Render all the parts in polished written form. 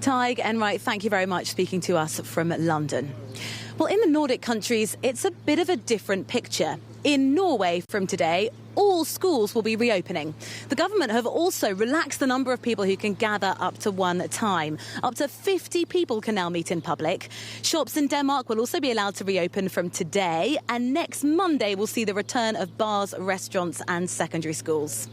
Tig Enright, thank you very much for speaking to us from London. Well, in the Nordic countries, it's a bit of a different picture. In Norway from today, all schools will be reopening. The government have also relaxed the number of people who can gather up to one time. Up to 50 people can now meet in public. Shops in Denmark will also be allowed to reopen from today, and next Monday we'll see the return of bars, restaurants and secondary schools.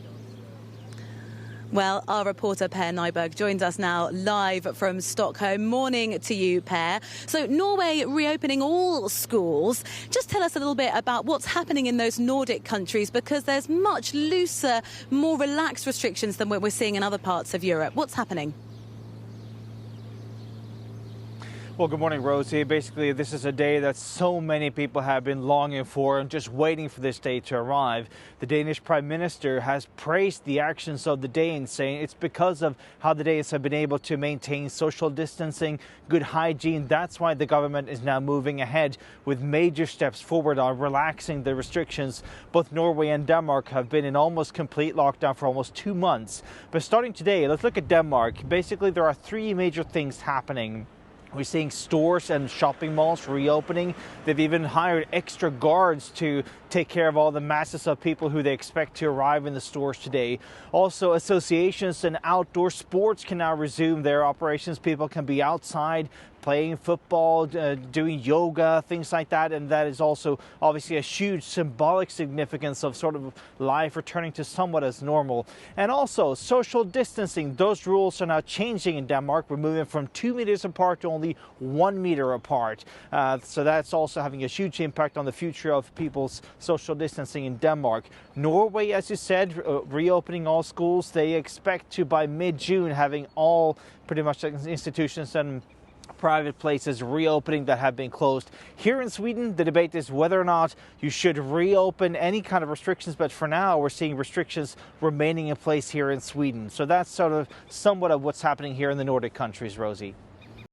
Well, our reporter Per Nyberg joins us now live from Stockholm. Morning to you, Per. So Norway reopening all schools. Just tell us a little bit about what's happening in those Nordic countries, because there's much looser, more relaxed restrictions than what we're seeing in other parts of Europe. What's happening? Well, good morning, Rosie. Basically, this is a day that so many people have been longing for and just waiting for this day to arrive. The Danish Prime Minister has praised the actions of the Danes, saying it's because of how the Danes have been able to maintain social distancing, good hygiene. That's why the government is now moving ahead with major steps forward on relaxing the restrictions. Both Norway and Denmark have been in almost complete lockdown for almost 2 months. But starting today, let's look at Denmark. Basically, there are 3 major things happening. We're seeing stores and shopping malls reopening. They've even hired extra guards to take care of all the masses of people who they expect to arrive in the stores today. Also, associations and outdoor sports can now resume their operations. People can be outside playing football, doing yoga, things like that. And that is also obviously a huge symbolic significance of sort of life returning to somewhat as normal. And also social distancing. Those rules are now changing in Denmark. We're moving from 2 meters apart to only 1 meter apart. So that's also having a huge impact on the future of people's social distancing in Denmark. Norway, as you said, reopening all schools. They expect to, by mid-June, having all pretty much institutions and private places reopening that have been closed. Here in Sweden, the debate is whether or not you should reopen any kind of restrictions, but for now we're seeing restrictions remaining in place here in Sweden. So that's sort of somewhat of what's happening here in the Nordic countries, Rosie.